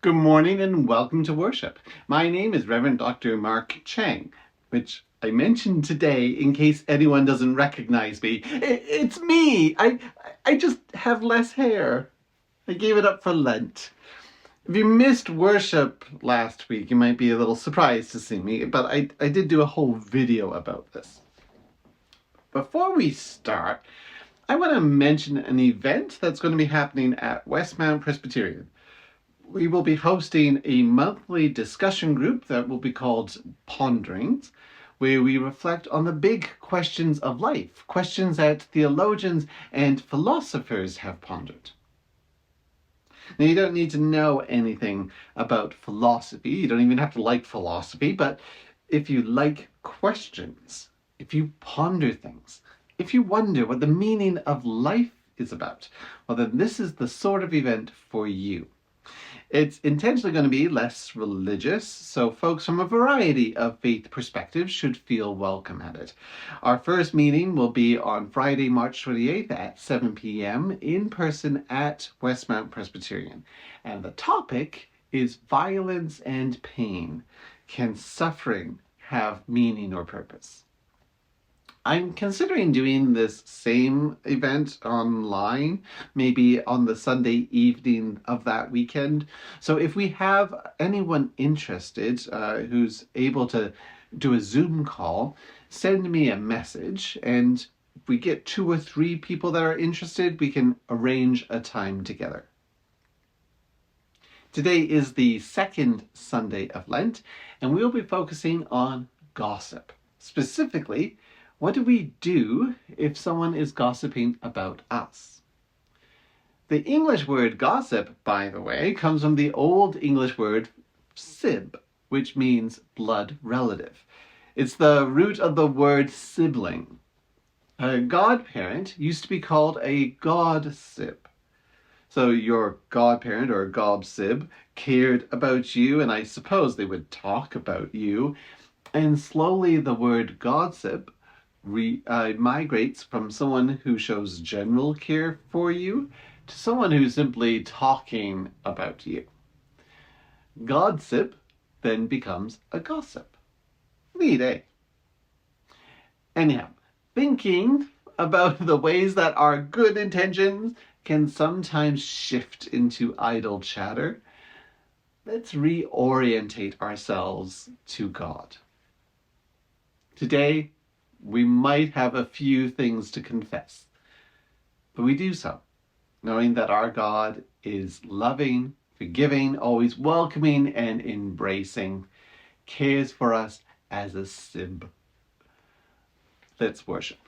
Good morning and welcome to worship. My name is Reverend Dr. Mark Chang, which I mentioned today in case anyone doesn't recognize me. It's me! I just have less hair. I gave it up for Lent. If you missed worship last week, you might be a little surprised to see me, but I did do a whole video about this. Before we start, I want to mention an event that's going to be happening at Westmount Presbyterian. We will be hosting a monthly discussion group that will be called Ponderings, where we reflect on the big questions of life, questions that theologians and philosophers have pondered. Now, you don't need to know anything about philosophy. You don't even have to like philosophy, but if you like questions, if you ponder things, if you wonder what the meaning of life is about, well, then this is the sort of event for you. It's intentionally going to be less religious, so folks from a variety of faith perspectives should feel welcome at it. Our first meeting will be on Friday, March 28th at 7 p.m. in person at Westmount Presbyterian. And the topic is violence and pain. Can suffering have meaning or purpose? I'm considering doing this same event online, maybe on the Sunday evening of that weekend. So if we have anyone interested who's able to do a Zoom call, send me a message, and if we get 2 or 3 people that are interested, we can arrange a time together. Today is the second Sunday of Lent, and we'll be focusing on gossip. Specifically, what do we do if someone is gossiping about us? The English word gossip, by the way, comes from the Old English word sib, which means blood relative. It's the root of the word sibling. A godparent used to be called a godsib. So your godparent or gobsib cared about you, and I suppose they would talk about you. And slowly the word godsip migrates from someone who shows general care for you to someone who's simply talking about you. Godsip then becomes a gossip. Neat, eh? Anyhow, thinking about the ways that our good intentions can sometimes shift into idle chatter, let's reorientate ourselves to God. Today, we might have a few things to confess, but we do so knowing that our God is loving, forgiving, always welcoming and embracing, cares for us as a sib. Let's worship.